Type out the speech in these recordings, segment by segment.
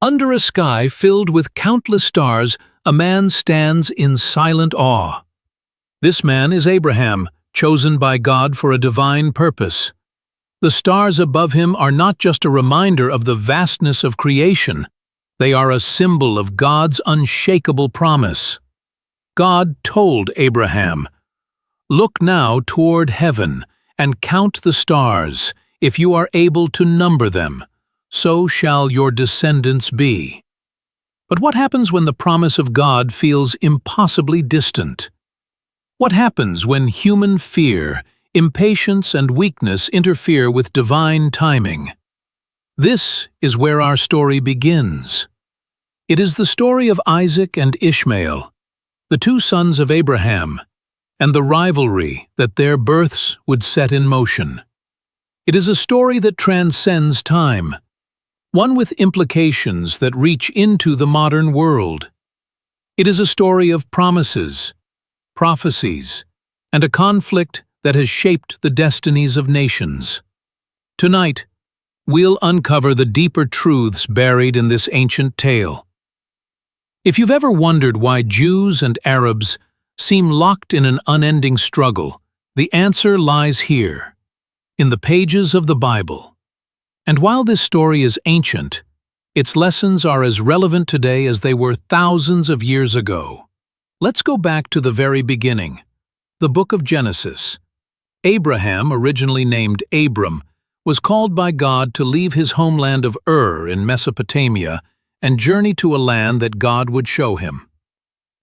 Under a sky filled with countless stars, a man stands in silent awe. This man is Abraham, chosen by God for a divine purpose. The stars above him are not just a reminder of the vastness of creation, they are a symbol of God's unshakable promise. God told Abraham, "Look now toward heaven and count the stars, if you are able to number them. So shall your descendants be." But what happens when the promise of God feels impossibly distant? What happens when human fear, impatience, and weakness interfere with divine timing? This is where our story begins. It is the story of Isaac and Ishmael, the two sons of Abraham, and the rivalry that their births would set in motion. It is a story that transcends time, one with implications that reach into the modern world. It is a story of promises, prophecies, and a conflict that has shaped the destinies of nations. Tonight, we'll uncover the deeper truths buried in this ancient tale. If you've ever wondered why Jews and Arabs seem locked in an unending struggle, the answer lies here, in the pages of the Bible. And while this story is ancient, its lessons are as relevant today as they were thousands of years ago. Let's go back to the very beginning, the book of Genesis. Abraham, originally named Abram, was called by God to leave his homeland of Ur in Mesopotamia and journey to a land that God would show him.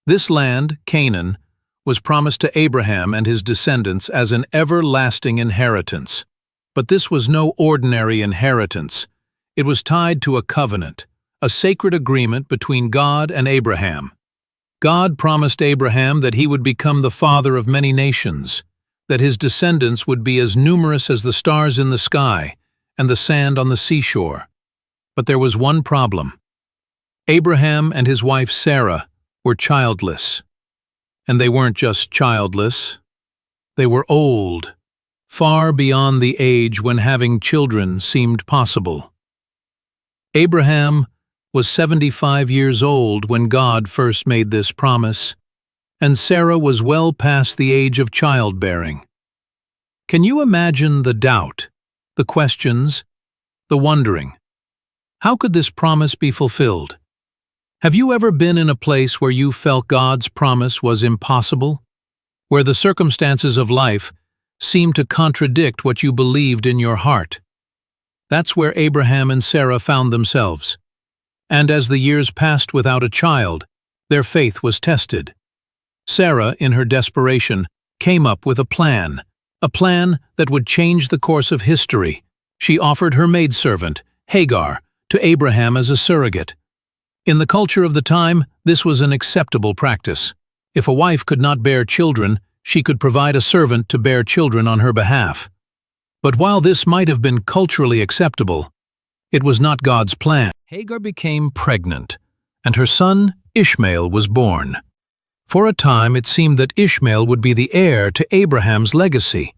This land, Canaan, was promised to Abraham and his descendants as an everlasting inheritance. But this was no ordinary inheritance. It was tied to a covenant, a sacred agreement between God and Abraham. God promised Abraham that he would become the father of many nations, that his descendants would be as numerous as the stars in the sky and the sand on the seashore. But there was one problem. Abraham and his wife Sarah were childless. And they weren't just childless, they were old, far beyond the age when having children seemed possible. Abraham was 75 years old when God first made this promise, and Sarah was well past the age of childbearing. Can you imagine the doubt, the questions, the wondering? How could this promise be fulfilled? Have you ever been in a place where you felt God's promise was impossible? Where the circumstances of life seemed to contradict what you believed in your heart? That's where Abraham and Sarah found themselves. And as the years passed without a child, their faith was tested. Sarah, in her desperation, came up with a plan that would change the course of history. She offered her maidservant, Hagar, to Abraham as a surrogate. In the culture of the time, this was an acceptable practice. If a wife could not bear children, she could provide a servant to bear children on her behalf. But while this might have been culturally acceptable, it was not God's plan. Hagar became pregnant, and her son Ishmael was born. For a time, it seemed that Ishmael would be the heir to Abraham's legacy.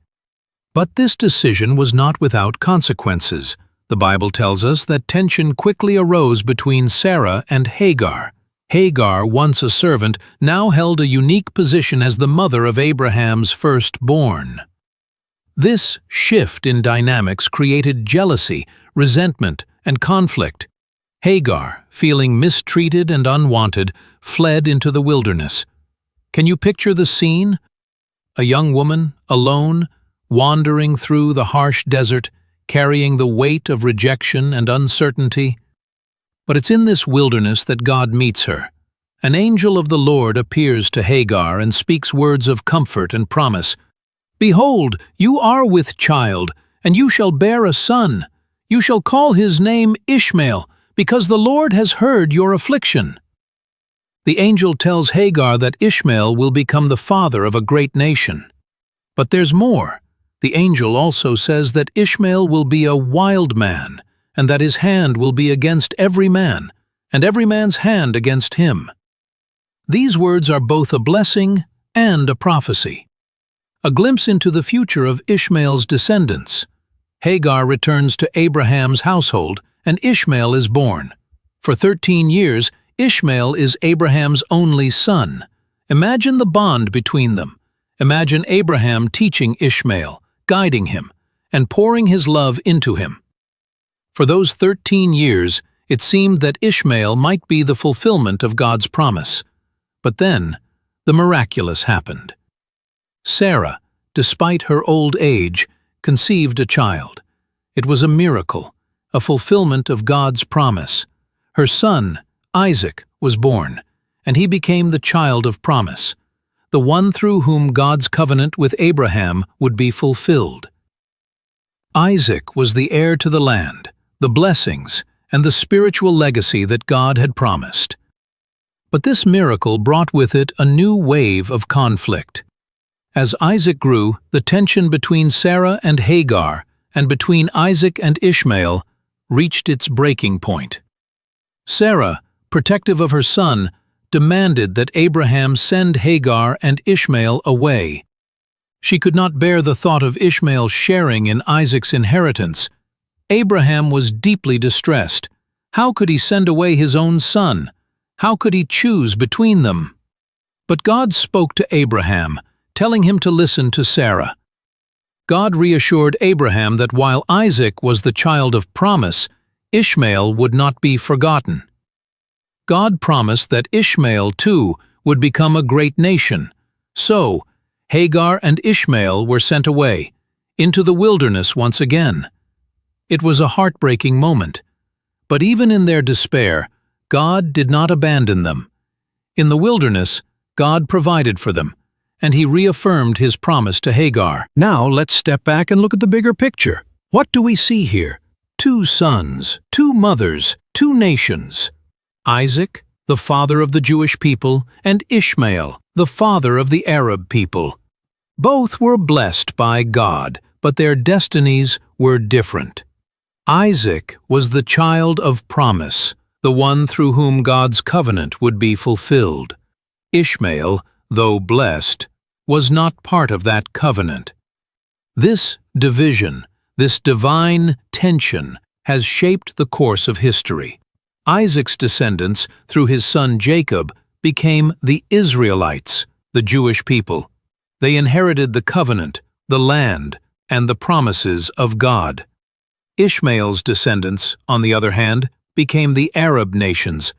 But this decision was not without consequences. The Bible tells us that tension quickly arose between Sarah and Hagar. Hagar, once a servant, now held a unique position as the mother of Abraham's firstborn. This shift in dynamics created jealousy, resentment, and conflict. Hagar, feeling mistreated and unwanted, fled into the wilderness. Can you picture the scene? A young woman, alone, wandering through the harsh desert, carrying the weight of rejection and uncertainty. But it's in this wilderness that God meets her. An angel of the Lord appears to Hagar and speaks words of comfort and promise. "Behold, you are with child, and you shall bear a son. You shall call his name Ishmael, because the Lord has heard your affliction." The angel tells Hagar that Ishmael will become the father of a great nation. But there's more. The angel also says that Ishmael will be a wild man, and that his hand will be against every man, and every man's hand against him. These words are both a blessing and a prophecy. A glimpse into the future of Ishmael's descendants. Hagar returns to Abraham's household, and Ishmael is born. For 13 years, Ishmael is Abraham's only son. Imagine the bond between them. Imagine Abraham teaching Ishmael, guiding him, and pouring his love into him. For those 13 years, it seemed that Ishmael might be the fulfillment of God's promise. But then, the miraculous happened. Sarah, despite her old age, conceived a child. It was a miracle, a fulfillment of God's promise. Her son, Isaac, was born, and he became the child of promise, the one through whom God's covenant with Abraham would be fulfilled. Isaac was the heir to the land, the blessings, and the spiritual legacy that God had promised. But this miracle brought with it a new wave of conflict. As Isaac grew, the tension between Sarah and Hagar and between Isaac and Ishmael reached its breaking point. Sarah, protective of her son, demanded that Abraham send Hagar and Ishmael away. She could not bear the thought of Ishmael sharing in Isaac's inheritance. Abraham was deeply distressed. How could he send away his own son? How could he choose between them? But God spoke to Abraham, telling him to listen to Sarah. God reassured Abraham that while Isaac was the child of promise, Ishmael would not be forgotten. God promised that Ishmael, too, would become a great nation. So, Hagar and Ishmael were sent away, into the wilderness once again. It was a heartbreaking moment. But even in their despair, God did not abandon them. In the wilderness, God provided for them, and He reaffirmed His promise to Hagar. Now let's step back and look at the bigger picture. What do we see here? 2 sons, 2 mothers, 2 nations. Isaac, the father of the Jewish people, and Ishmael, the father of the Arab people. Both were blessed by God, but their destinies were different. Isaac was the child of promise, the one through whom God's covenant would be fulfilled. Ishmael, though blessed, was not part of that covenant. This division, this divine tension, has shaped the course of history. Isaac's descendants, through his son Jacob, became the Israelites, the Jewish people. They inherited the covenant, the land, and the promises of God. Ishmael's descendants, on the other hand, became the Arab nations.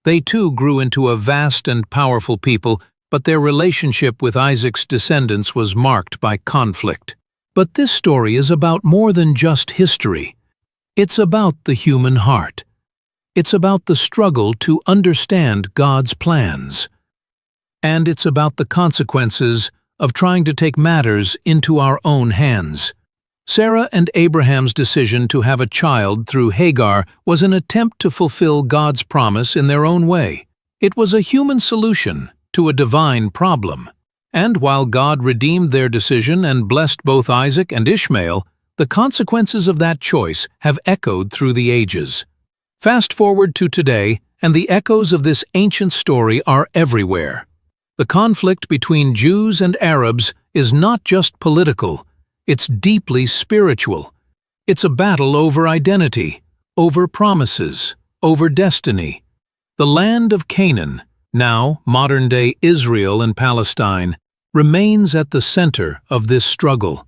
They too grew into a vast and powerful people, but their relationship with Isaac's descendants was marked by conflict. But this story is about more than just history. It's about the human heart. It's about the struggle to understand God's plans. And it's about the consequences of trying to take matters into our own hands. Sarah and Abraham's decision to have a child through Hagar was an attempt to fulfill God's promise in their own way. It was a human solution to a divine problem. And while God redeemed their decision and blessed both Isaac and Ishmael, the consequences of that choice have echoed through the ages. Fast forward to today, and the echoes of this ancient story are everywhere. The conflict between Jews and Arabs is not just political, it's deeply spiritual. It's a battle over identity, over promises, over destiny. The land of Canaan, now modern-day Israel and Palestine, remains at the center of this struggle.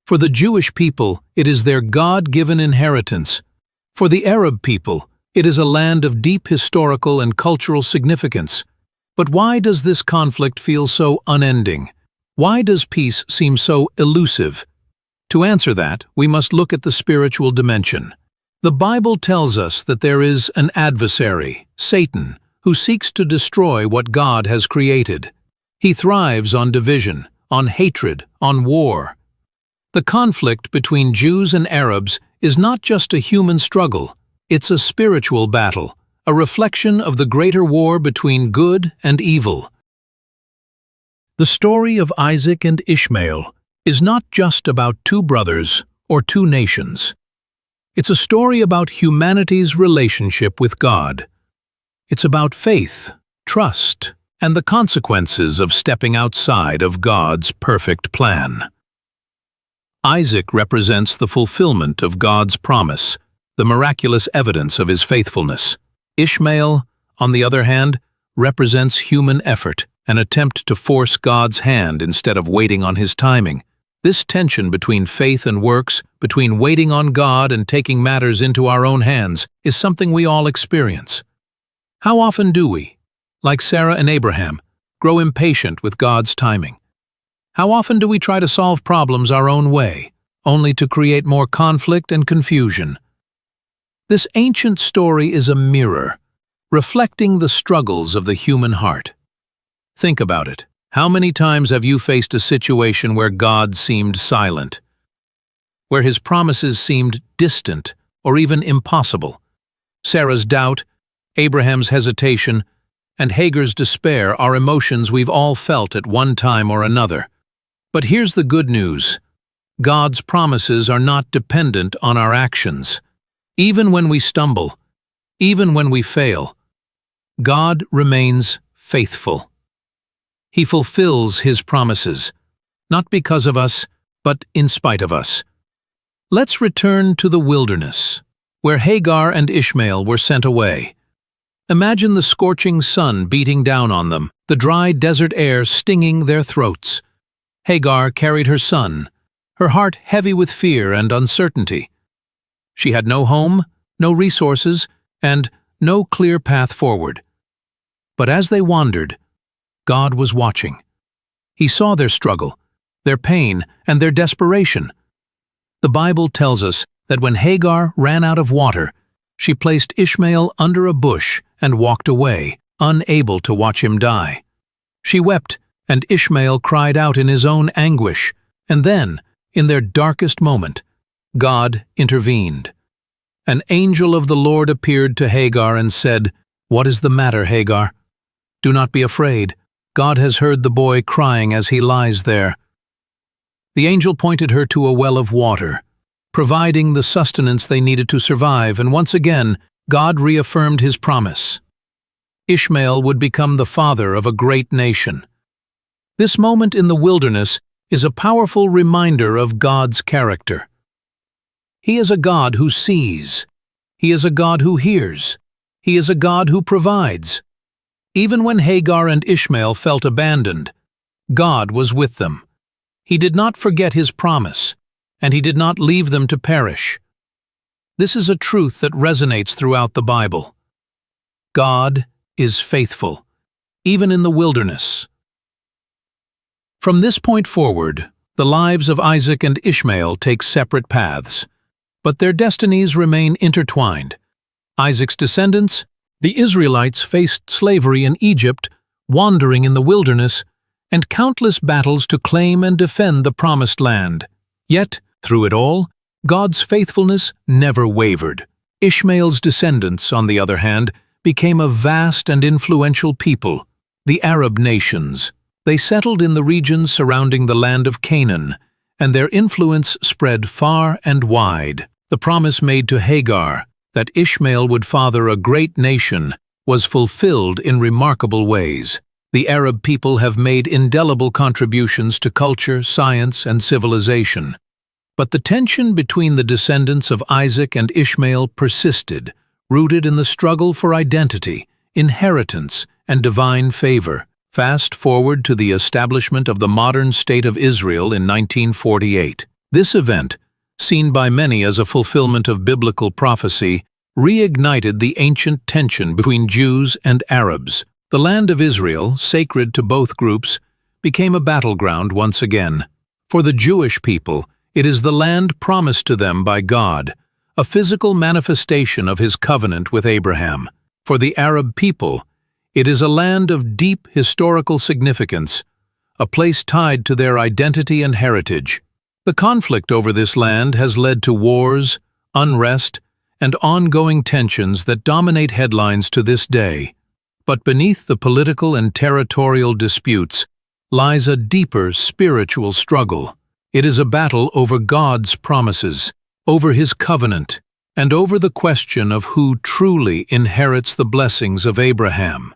For the Jewish people, it is their God-given inheritance. For the Arab people, it is a land of deep historical and cultural significance. But why does this conflict feel so unending? Why does peace seem so elusive? To answer that, we must look at the spiritual dimension. The Bible tells us that there is an adversary, Satan, who seeks to destroy what God has created. He thrives on division, on hatred, on war. The conflict between Jews and Arabs is not just a human struggle, it's a spiritual battle, a reflection of the greater war between good and evil. The story of Isaac and Ishmael is not just about 2 brothers or 2 nations. It's a story about humanity's relationship with God. It's about faith, trust, and the consequences of stepping outside of God's perfect plan. Isaac represents the fulfillment of God's promise, the miraculous evidence of His faithfulness. Ishmael, on the other hand, represents human effort, an attempt to force God's hand instead of waiting on His timing. This tension between faith and works, between waiting on God and taking matters into our own hands, is something we all experience. How often do we, like Sarah and Abraham, grow impatient with God's timing? How often do we try to solve problems our own way, only to create more conflict and confusion? This ancient story is a mirror, reflecting the struggles of the human heart. Think about it. How many times have you faced a situation where God seemed silent, where His promises seemed distant or even impossible? Sarah's doubt, Abraham's hesitation, and Hagar's despair are emotions we've all felt at one time or another. But here's the good news. God's promises are not dependent on our actions. Even when we stumble, even when we fail, God remains faithful. He fulfills His promises, not because of us, but in spite of us. Let's return to the wilderness, where Hagar and Ishmael were sent away. Imagine the scorching sun beating down on them, the dry desert air stinging their throats. Hagar carried her son, her heart heavy with fear and uncertainty. She had no home, no resources, and no clear path forward. But as they wandered, God was watching. He saw their struggle, their pain, and their desperation. The Bible tells us that when Hagar ran out of water, she placed Ishmael under a bush and walked away, unable to watch him die. She wept, and Ishmael cried out in his own anguish, and then, in their darkest moment, God intervened. An angel of the Lord appeared to Hagar and said, "What is the matter, Hagar? Do not be afraid. God has heard the boy crying as he lies there." The angel pointed her to a well of water, providing the sustenance they needed to survive, and once again, God reaffirmed His promise. Ishmael would become the father of a great nation. This moment in the wilderness is a powerful reminder of God's character. He is a God who sees. He is a God who hears. He is a God who provides. Even when Hagar and Ishmael felt abandoned, God was with them. He did not forget His promise, and He did not leave them to perish. This is a truth that resonates throughout the Bible. God is faithful, even in the wilderness. From this point forward, the lives of Isaac and Ishmael take separate paths, but their destinies remain intertwined. Isaac's descendants, the Israelites, faced slavery in Egypt, wandering in the wilderness, and countless battles to claim and defend the Promised Land. Yet, through it all, God's faithfulness never wavered. Ishmael's descendants, on the other hand, became a vast and influential people, the Arab nations. They settled in the regions surrounding the land of Canaan, and their influence spread far and wide. The promise made to Hagar, that Ishmael would father a great nation, was fulfilled in remarkable ways. The Arab people have made indelible contributions to culture, science, and civilization. But the tension between the descendants of Isaac and Ishmael persisted, rooted in the struggle for identity, inheritance, and divine favor. Fast forward to the establishment of the modern state of Israel in 1948. This event, seen by many as a fulfillment of biblical prophecy, reignited the ancient tension between Jews and Arabs. The land of Israel, sacred to both groups, became a battleground once again. For the Jewish people, it is the land promised to them by God, a physical manifestation of His covenant with Abraham. For the Arab people, it is a land of deep historical significance, a place tied to their identity and heritage. The conflict over this land has led to wars, unrest, and ongoing tensions that dominate headlines to this day. But beneath the political and territorial disputes lies a deeper spiritual struggle. It is a battle over God's promises, over His covenant, and over the question of who truly inherits the blessings of Abraham.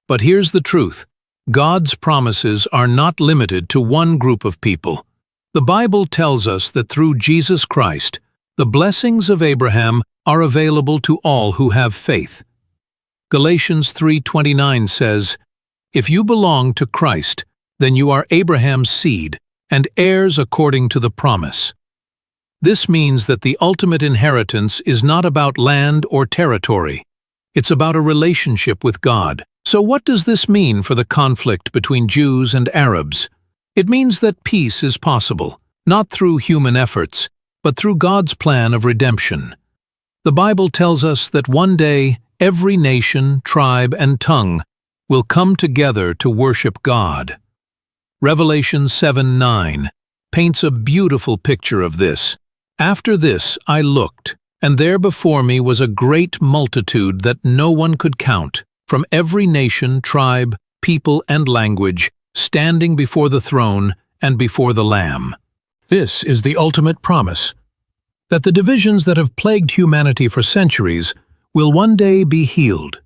But here's the truth. God's promises are not limited to one group of people. The Bible tells us that through Jesus Christ, the blessings of Abraham are available to all who have faith. Galatians 3:29 says, "If you belong to Christ, then you are Abraham's seed and heirs according to the promise." This means that the ultimate inheritance is not about land or territory. It's about a relationship with God. So what does this mean for the conflict between Jews and Arabs? It means that peace is possible, not through human efforts, but through God's plan of redemption. The Bible tells us that one day every nation, tribe, and tongue will come together to worship God. Revelation 7:9 paints a beautiful picture of this. "After this I looked, and there before me was a great multitude that no one could count, from every nation, tribe, people, and language, standing before the throne and before the Lamb." This is the ultimate promise, that the divisions that have plagued humanity for centuries will one day be healed.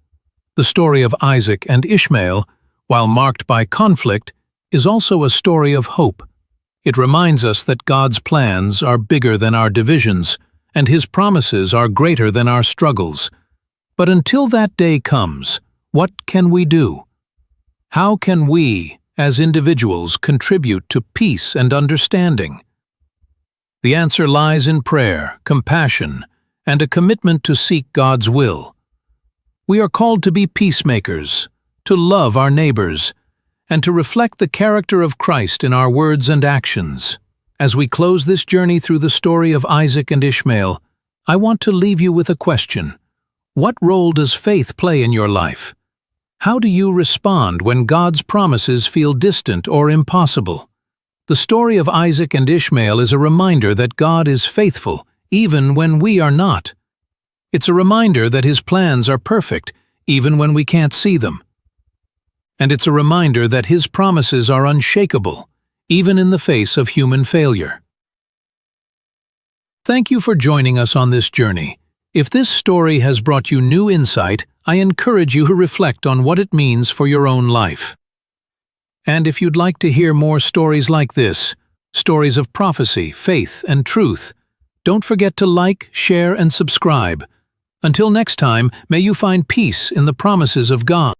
The story of Isaac and Ishmael, while marked by conflict, is also a story of hope. It reminds us that God's plans are bigger than our divisions, and His promises are greater than our struggles. But until that day comes, what can we do? How can we, as individuals, contribute to peace and understanding? The answer lies in prayer, compassion, and a commitment to seek God's will. We are called to be peacemakers, to love our neighbors, and to reflect the character of Christ in our words and actions. As we close this journey through the story of Isaac and Ishmael, I want to leave you with a question. What role does faith play in your life? How do you respond when God's promises feel distant or impossible? The story of Isaac and Ishmael is a reminder that God is faithful, even when we are not. It's a reminder that His plans are perfect, even when we can't see them. And it's a reminder that His promises are unshakable, even in the face of human failure. Thank you for joining us on this journey. If this story has brought you new insight, I encourage you to reflect on what it means for your own life. And if you'd like to hear more stories like this, stories of prophecy, faith, and truth, don't forget to like, share, and subscribe. Until next time, may you find peace in the promises of God.